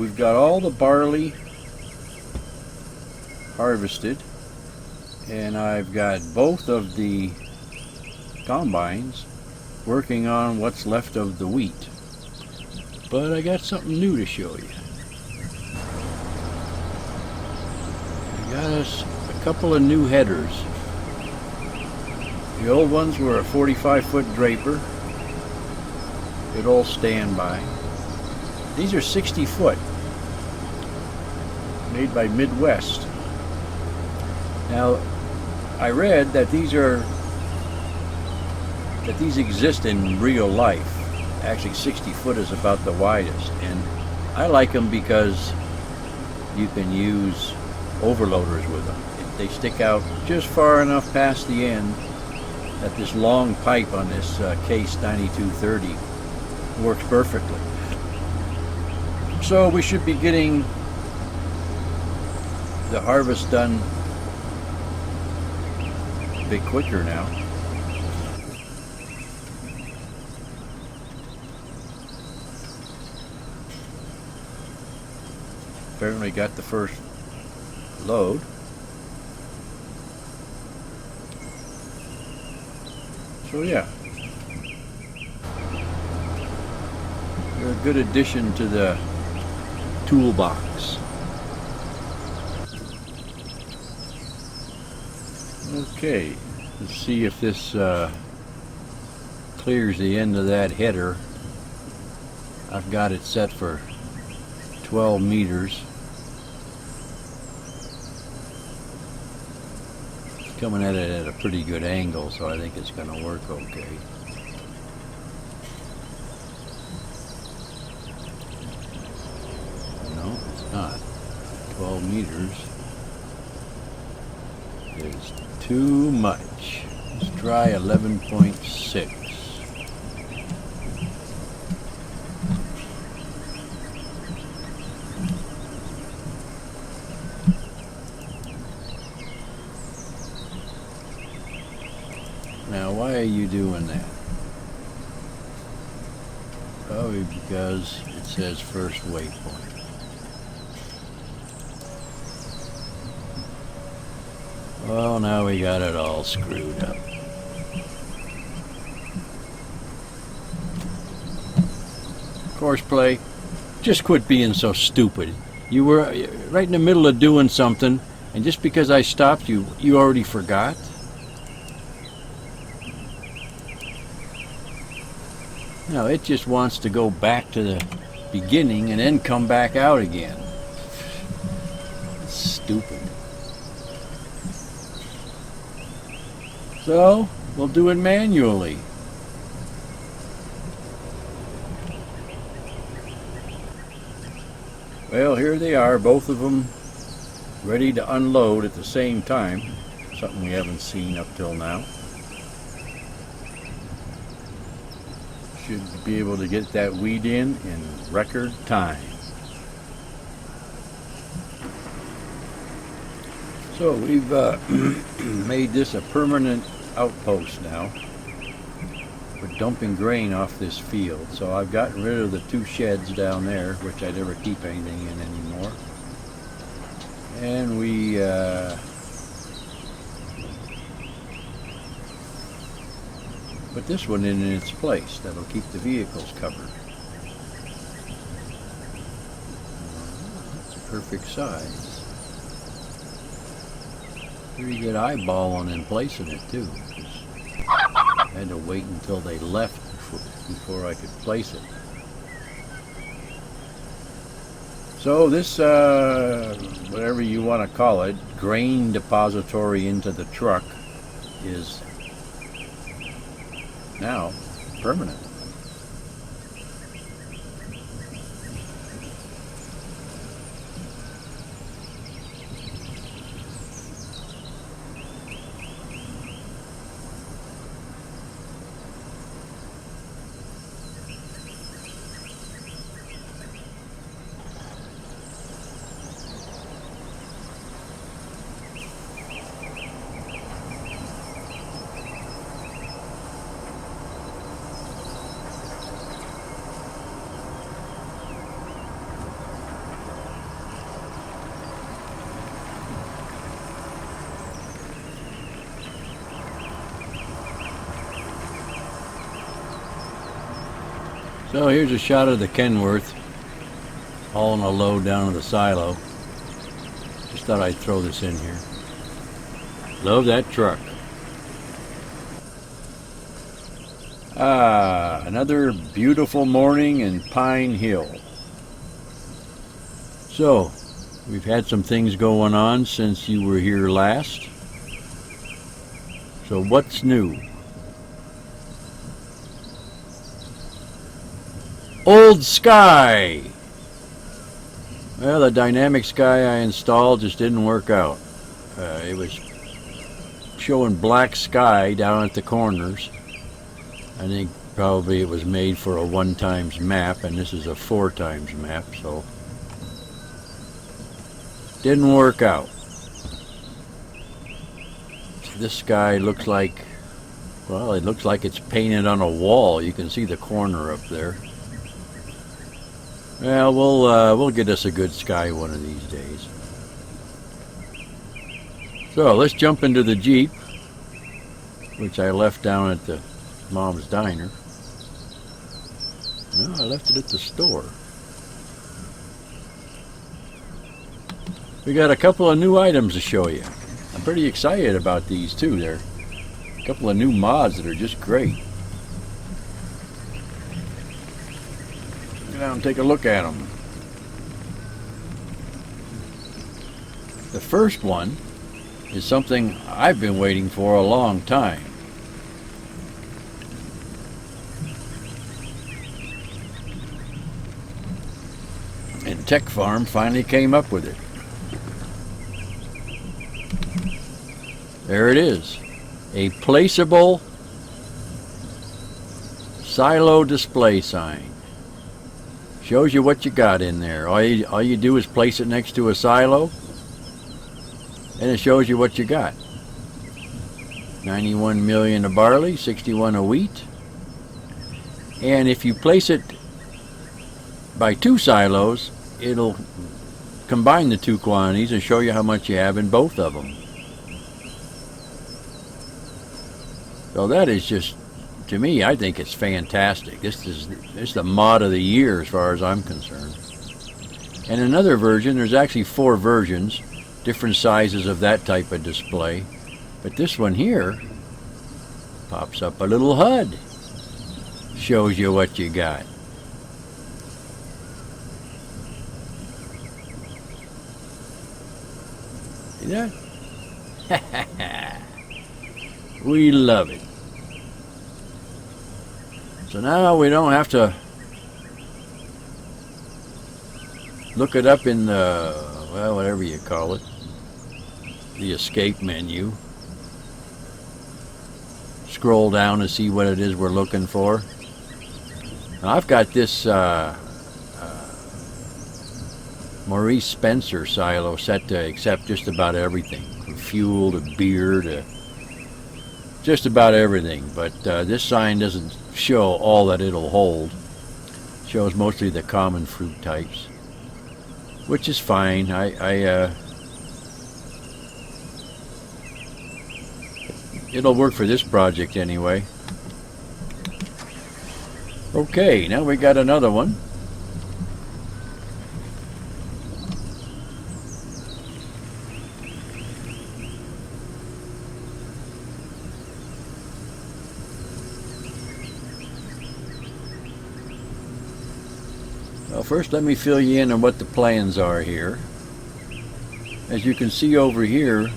we've got all the barley harvested, and I've got both of the combines working on what's left of the wheat. But I got something new to show you. I got us a couple of new headers. The old ones were a 45-foot draper. Good old standby. These are 60-foot, made by Midwest. Now, I read that these exist in real life. Actually, 60-foot is about the widest, and I like them because you can use overloaders with them. They stick out just far enough past the end that this long pipe on this Case 9230 works perfectly. So we should be getting the harvest done a bit quicker now. Apparently got the first load. So yeah, they're a good addition to the toolbox. Okay, let's see if this clears the end of that header. I've got it set for 12 meters. It's coming at it at a pretty good angle, so I think it's going to work okay. No, it's not. 12 meters is too much. Let's try 11.6. Now, why are you doing that? Probably because it says first waypoint. Well, now we got it all screwed up. Course play, just quit being so stupid. You were right in the middle of doing something, and just because I stopped you, you already forgot? No, it just wants to go back to the beginning and then come back out again. It's stupid. So, we'll do it manually. Well, here they are, both of them ready to unload at the same time. Something we haven't seen up till now. Should be able to get that weed in record time. So we've made this a permanent outpost now for dumping grain off this field. So I've gotten rid of the two sheds down there, which I never keep anything in anymore. And we put this one in its place. That'll keep the vehicles covered. It's a perfect size. Pretty good eyeballing and placing it too. I had to wait until they left before I could place it. So this, whatever you want to call it, grain depository into the truck is now permanent. So here's a shot of the Kenworth hauling a load down to the silo. Just thought I'd throw this in here. Love that truck. Another beautiful morning in Pine Hill. So, we've had some things going on since you were here last. So what's new? Old Sky! Well, the dynamic sky I installed just didn't work out. It was showing black sky down at the corners. I think probably it was made for a 1x map, and this is a 4x map, so didn't work out. This sky looks like, well, it looks like it's painted on a wall. You can see the corner up there. Well, we'll get us a good sky one of these days. So let's jump into the Jeep, which I left down at the Mom's Diner. No, I left it at the store. We got a couple of new items to show you. I'm pretty excited about these too. They're a couple of new mods that are just great. Get down and take a look at them. The first one is something I've been waiting for a long time. And Tech Farm finally came up with it. There it is. A placeable silo display sign. Shows you what you got in there. All you do is place it next to a silo, and it shows you what you got. 91 million of barley, 61 of wheat. And if you place it by 2 silos, it'll combine the 2 quantities and show you how much you have in both of them. So that is just, to me, I think it's fantastic. This is the mod of the year as far as I'm concerned. And another version, there's actually 4 versions, different sizes of that type of display. But this one here pops up a little HUD. Shows you what you got. See that? We love it. So now we don't have to look it up in the, well, whatever you call it, the escape menu. Scroll down to see what it is we're looking for. Now I've got this Maurice Spencer silo set to accept just about everything, from fuel to beer to just about everything. But this sign doesn't show all that it'll hold. It shows mostly the common fruit types, which is fine. It'll work for this project anyway. Okay, now we got another one. Well, first let me fill you in on what the plans are here. As you can see over here,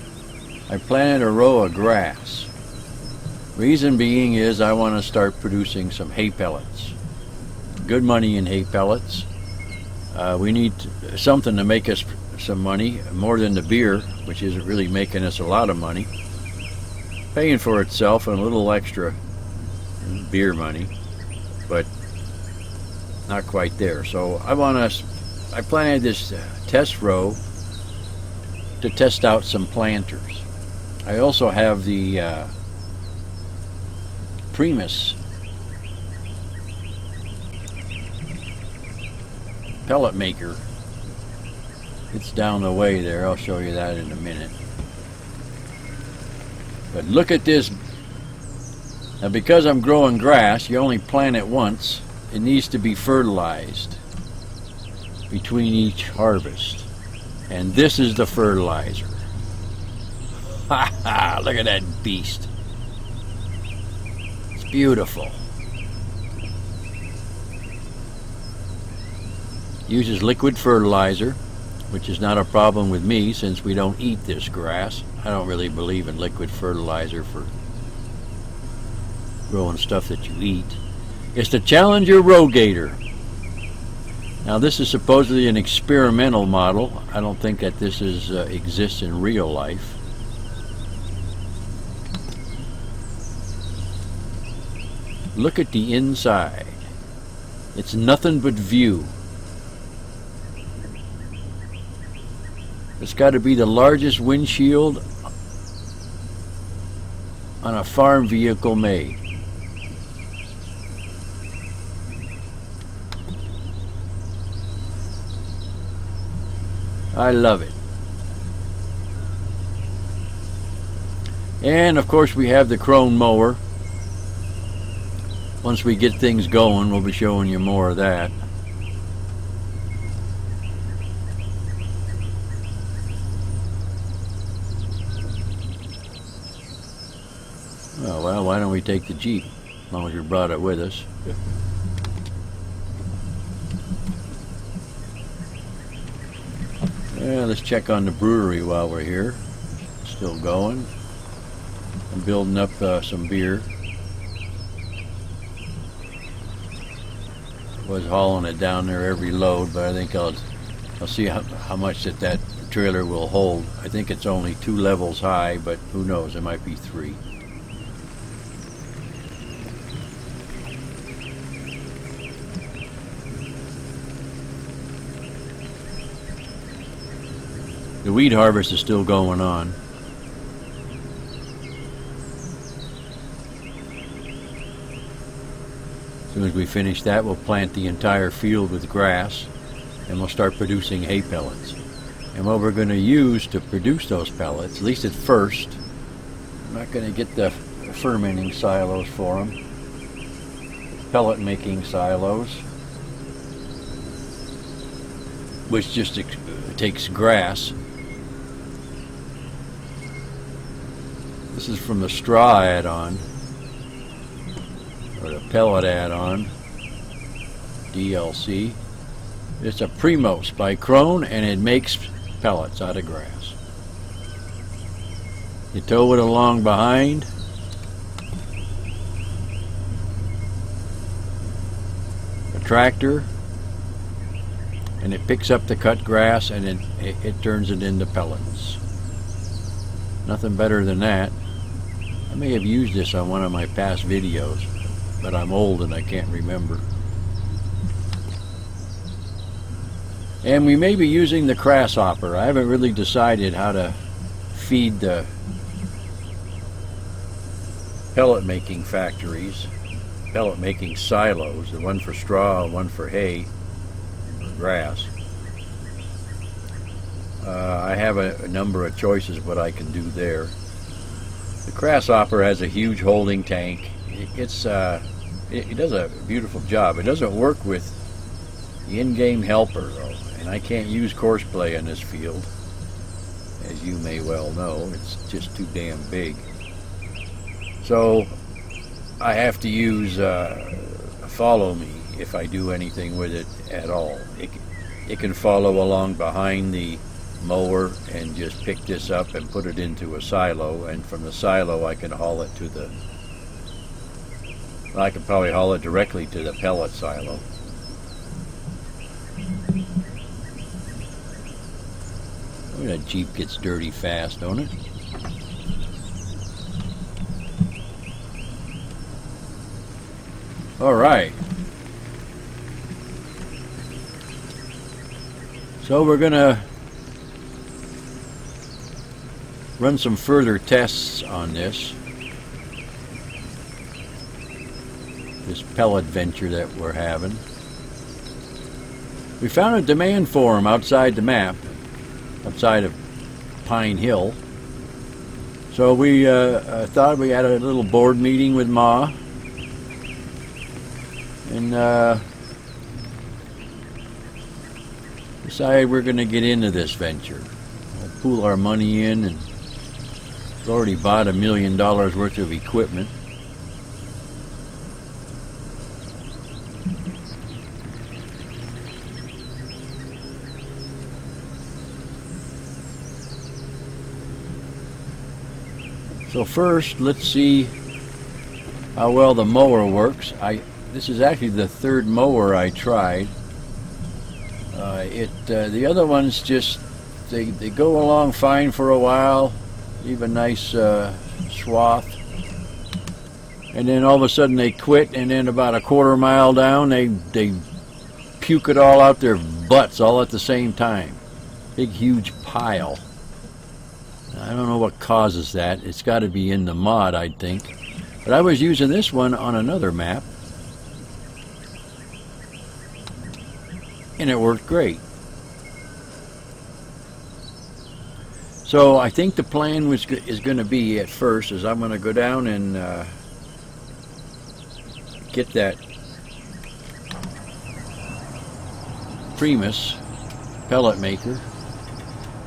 I planted a row of grass. Reason being is I want to start producing some hay pellets. Good money in hay pellets. We need something to make us some money, more than the beer, which isn't really making us a lot of money. Paying for itself and a little extra beer money, but not quite there. So I planted this test row to test out some planters. I also have the Primus pellet maker. It's down the way there. I'll show you that in a minute. But look at this. Now, because I'm growing grass, you only plant it once, it needs to be fertilized between each harvest. And this is the fertilizer. Ha ha! Look at that beast. It's beautiful. Uses liquid fertilizer, which is not a problem with me since we don't eat this grass. I don't really believe in liquid fertilizer for growing stuff that you eat. It's the Challenger Rogator. Now this is supposedly an experimental model. I don't think that this is exists in real life. Look at the inside. It's nothing but view. It's got to be the largest windshield on a farm vehicle made. I love it. And of course we have the Krone mower. Once we get things going, we'll be showing you more of that. Oh, well, why don't we take the Jeep, as long as you brought it with us. Yeah, let's check on the brewery while we're here. Still going. I'm building up some beer. Was hauling it down there every load, but I think I'll see how much that trailer will hold. I think it's only 2 levels high, but who knows, it might be 3. The wheat harvest is still going on. As soon as we finish that, we'll plant the entire field with grass, and we'll start producing hay pellets. And what we're going to use to produce those pellets, at least at first, I'm not going to get the fermenting silos for them, pellet making silos, which just takes grass. This is from the straw add-on, or the pellet add-on, DLC. It's a Primos by Krone, and it makes pellets out of grass. You tow it along behind. A tractor, and it picks up the cut grass, and it turns it into pellets. Nothing better than that. I may have used this on one of my past videos, but I'm old and I can't remember. And we may be using the grasshopper. I haven't really decided how to feed the pellet making factories, pellet making silos, the one for straw, one for hay, or grass. I have a number of choices what I can do there. The grasshopper has a huge holding tank. It does a beautiful job. It doesn't work with the in-game helper though, and I can't use courseplay in this field, as you may well know. It's just too damn big. So I have to use follow me if I do anything with it at all. It can follow along behind the mower and just pick this up and put it into a silo, and from the silo I can haul it to the, I could probably haul it directly to the pellet silo. Oh, that Jeep gets dirty fast, don't it? All right. So we're gonna run some further tests on this pellet venture that we're having. We found a demand for them outside the map, outside of Pine Hill. So we thought we had a little board meeting with Ma, and decided we're going to get into this venture. We'll pool our money in, and we've already bought $1 million worth of equipment. So first, let's see how well the mower works. This is actually the third mower I tried. The other ones just they go along fine for a while, leave a nice swath, and then all of a sudden they quit, and then about a quarter mile down they puke it all out their butts all at the same time. Big huge pile. I don't know what causes that. It's got to be in the mod, I'd think. But I was using this one on another map, and it worked great. So I think the plan is going to be, at first, is I'm going to go down and get that Primus pellet maker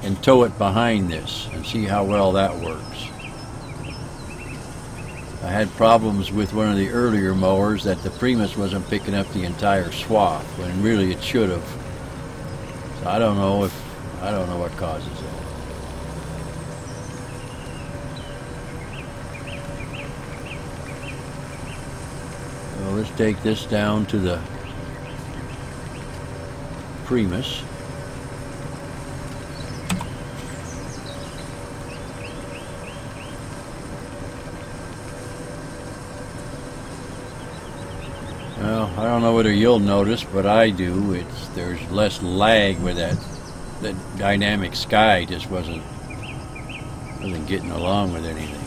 and tow it behind this and see how well that works. I had problems with one of the earlier mowers that the Primus wasn't picking up the entire swath when really it should have. So I don't know what causes that. So let's take this down to the Primus. Well, I don't know whether you'll notice, but I do. There's less lag with that. The dynamic sky just wasn't getting along with anything.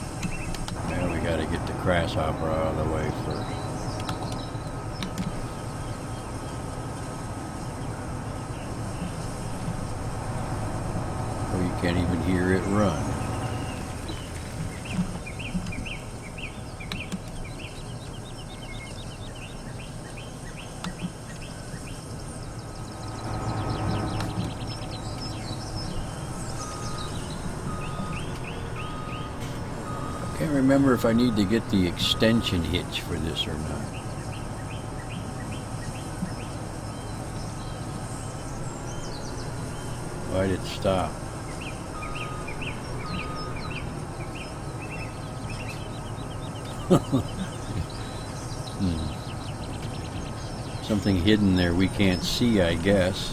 Now we got to get the grasshopper out of the way first. Oh, you can't even hear it run. I can't remember if I need to get the extension hitch for this or not. Why did it stop? Something hidden there we can't see, I guess.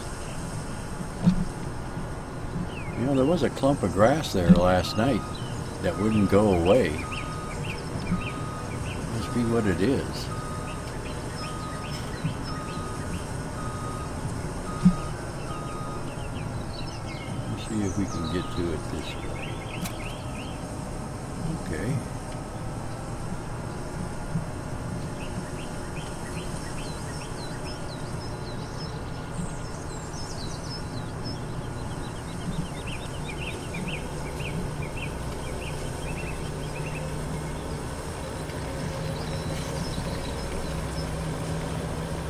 You know, there was a clump of grass there last night that wouldn't go away. Must be what it is. Let's see if we can get to it this way. Okay.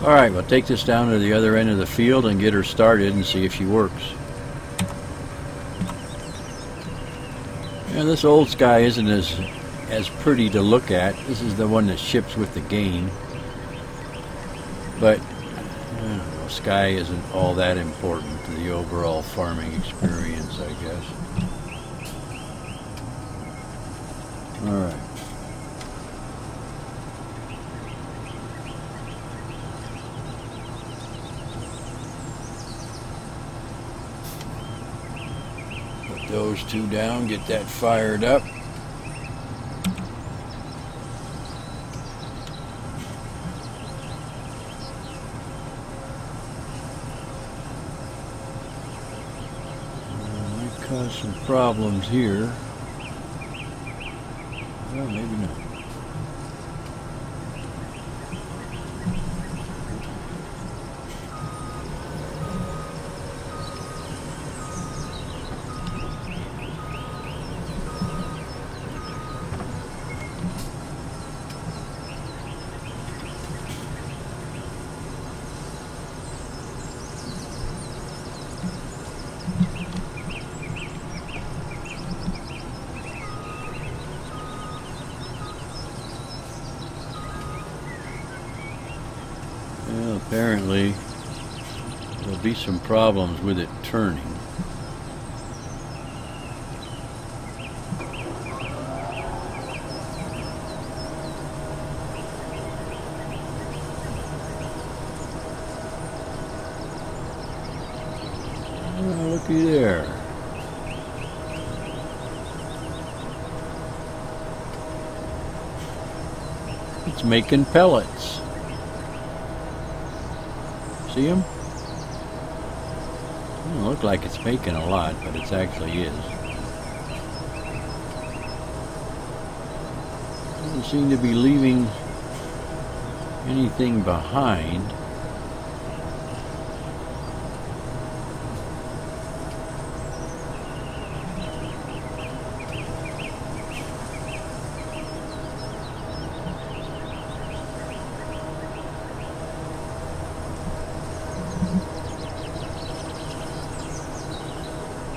Alright, we'll take this down to the other end of the field and get her started and see if she works. Yeah, this old sky isn't as pretty to look at. This is the one that ships with the gain. But, I don't know, sky isn't all that important to the overall farming experience, I guess. Alright. Those two down, get that fired up. Might cause some problems here. Well, maybe not. Apparently, there'll be some problems with it turning. Oh, looky there. It's making pellets. See them? Doesn't look like it's making a lot, but it actually is. Doesn't seem to be leaving anything behind.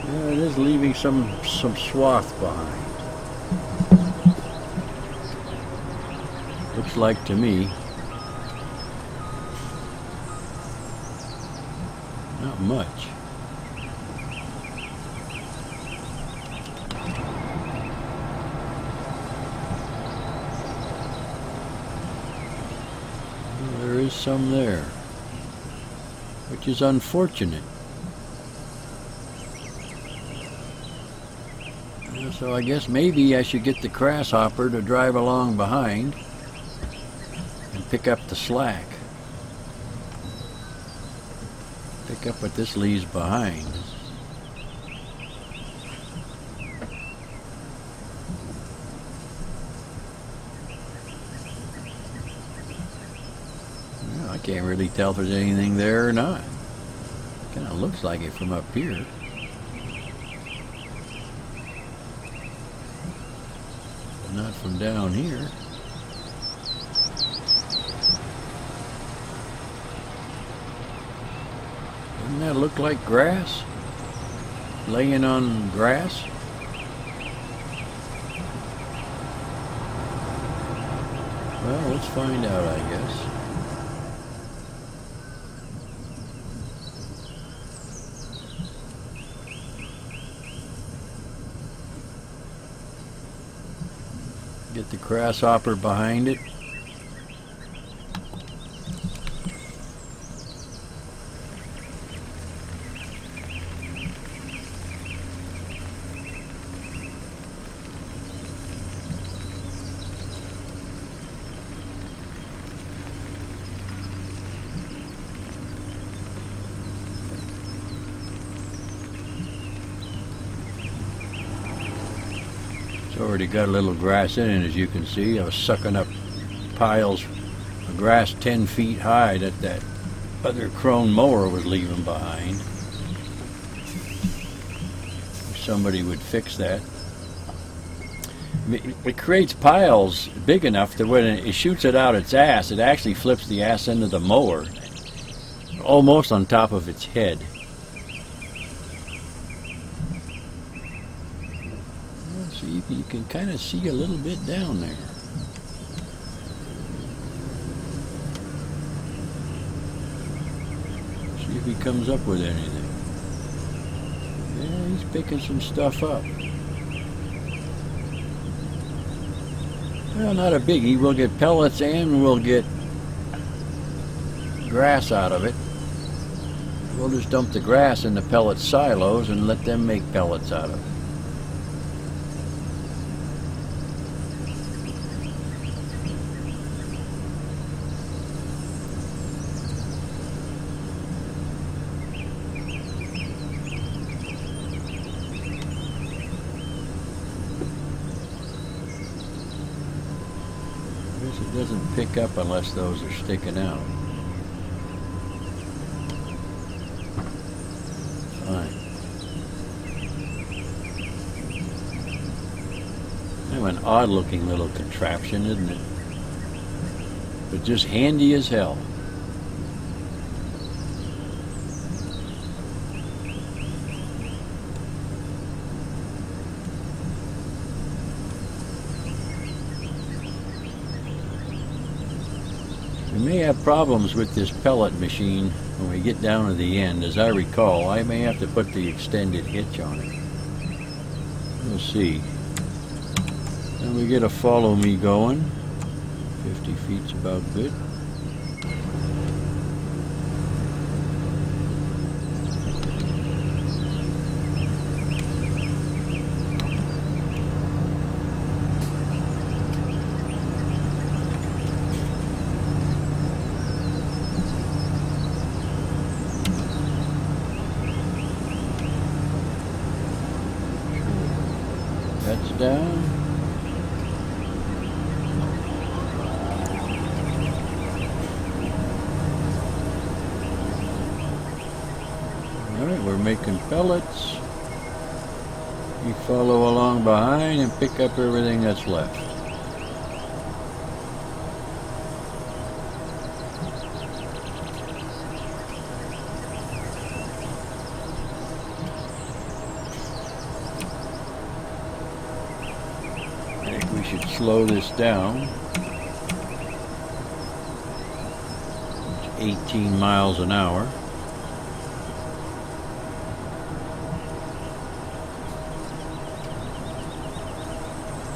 Yeah, it is leaving some swath behind. Looks like to me. Not much. Well, there is some there, which is unfortunate. So I guess maybe I should get the grasshopper to drive along behind and pick up the slack. Pick up what this leaves behind. Well, I can't really tell if there's anything there or not. Kind of looks like it from up here. Not from down here. Doesn't that look like grass? Laying on grass? Well, let's find out, I guess. Get the grasshopper behind it. It's already got a little grass in it, as you can see. I was sucking up piles of grass 10 feet high that other crone mower was leaving behind. If somebody would fix that. It creates piles big enough that when it shoots it out its ass, it actually flips the ass into the mower, almost on top of its head. So you can kind of see a little bit down there. See if he comes up with anything. Yeah, he's picking some stuff up. Well, not a biggie. We'll get pellets and we'll get grass out of it. We'll just dump the grass in the pellet silos and let them make pellets out of it. It doesn't pick up unless those are sticking out. Fine. Kind of an odd looking little contraption, isn't it? But just handy as hell. may have problems with this pellet machine when we get down to the end. As I recall, I may have to put the extended hitch on it. We'll see. And we get a follow me going. 50 feet's about good. That's down. Alright, we're making pellets. You follow along behind and pick up everything that's left. I think we should slow this down. It's 18 miles an hour.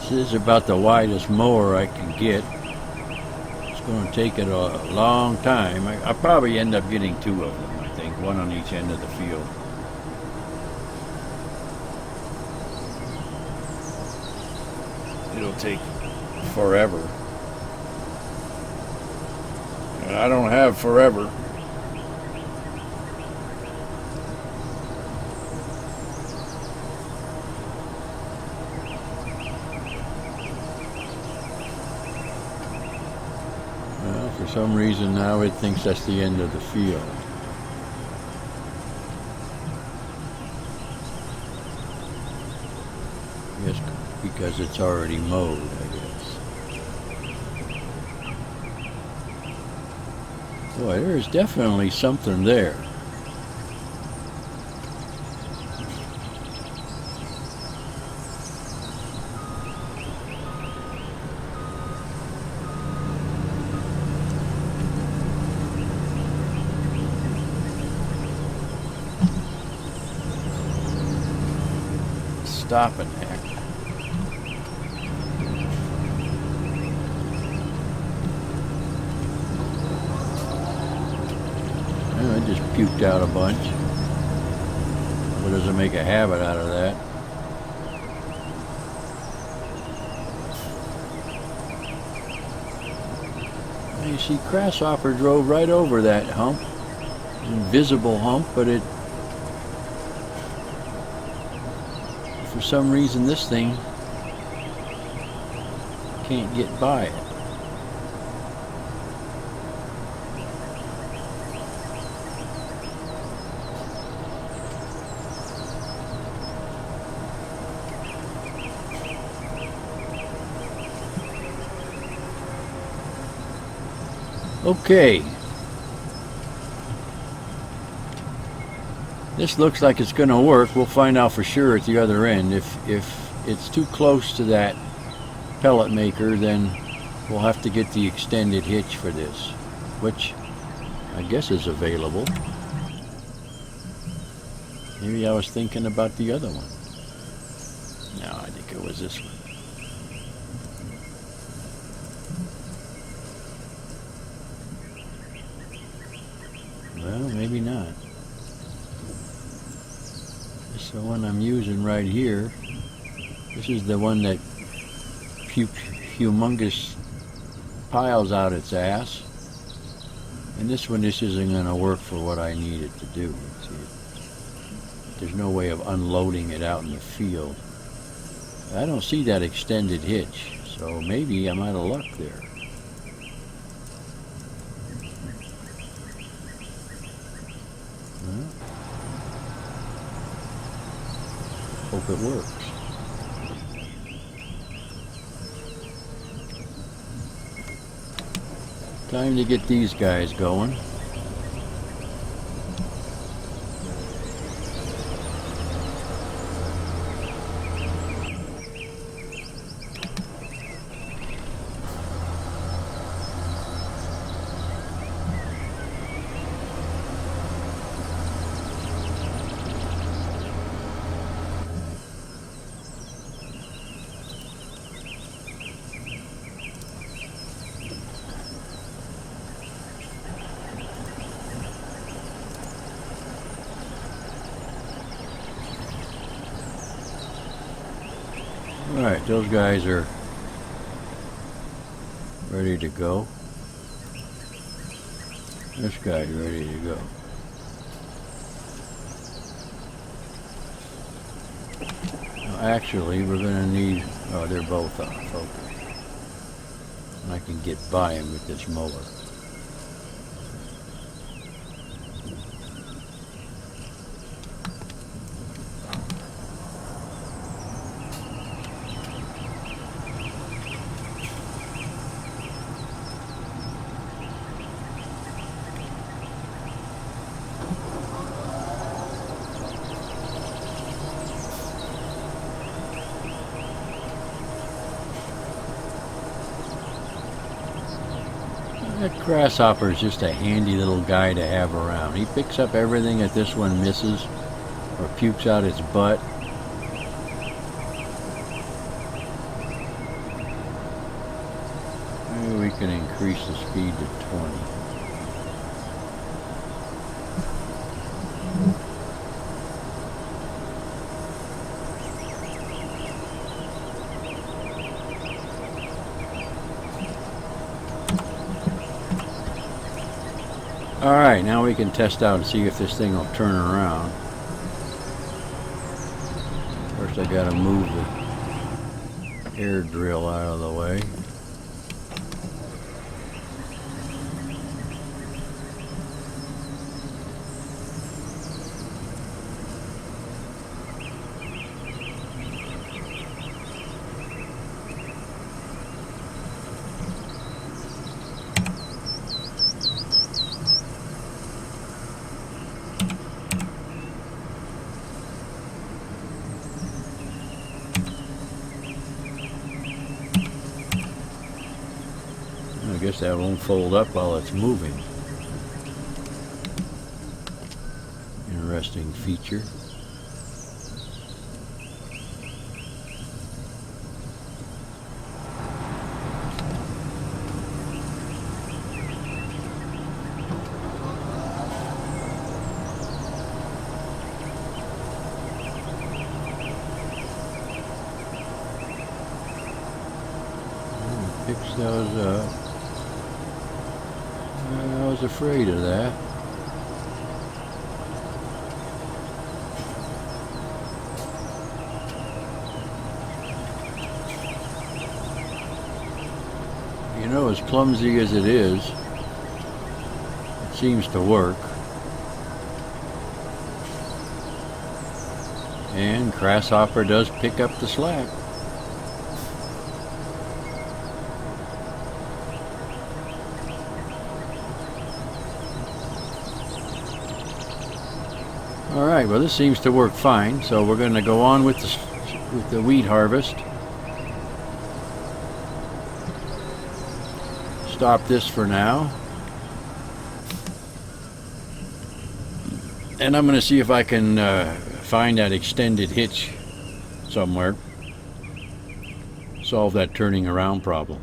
This is about the widest mower I can get. It's going to take it a long time. I'll probably end up getting two of them, I think, one on each end of the field. It'll take forever. And I don't have forever. Well, for some reason now it thinks that's the end of the field. Yes, because it's already mowed, I guess. Boy, there's definitely something there. Stopping there. Well, I just puked out a bunch. What doesn't make a habit out of that? You see, Grasshopper drove right over that hump. Invisible hump, but it... For some reason, this thing can't get by it. Okay. This looks like it's going to work. We'll find out for sure at the other end. If it's too close to that pellet maker, then we'll have to get the extended hitch for this, which I guess is available. Maybe I was thinking about the other one. No, I think it was this one. Well, maybe not. This is the one I'm using right here. This is the one that humongous piles out its ass. And this one, this isn't going to work for what I need it to do. See, there's no way of unloading it out in the field. I don't see that extended hitch, so maybe I'm out of luck there. Well, hope it works. Time to get these guys going. Alright, those guys are ready to go. This guy's ready to go. Now, actually, we're going to need... Oh, they're both off. Okay. I can get by them with this mower. That grasshopper is just a handy little guy to have around. He picks up everything that this one misses or pukes out its butt. Maybe we can increase the speed to 20. Alright, now we can test out and see if this thing will turn around. First I gotta move the air drill out of the way. I guess that won't fold up while it's moving. Interesting feature. Fix those up. I was afraid of that. You know, as clumsy as it is, it seems to work. And grasshopper does pick up the slack. Alright, well this seems to work fine, so we're going to go on with the wheat harvest. Stop this for now. And I'm going to see if I can find that extended hitch somewhere. Solve that turning around problem.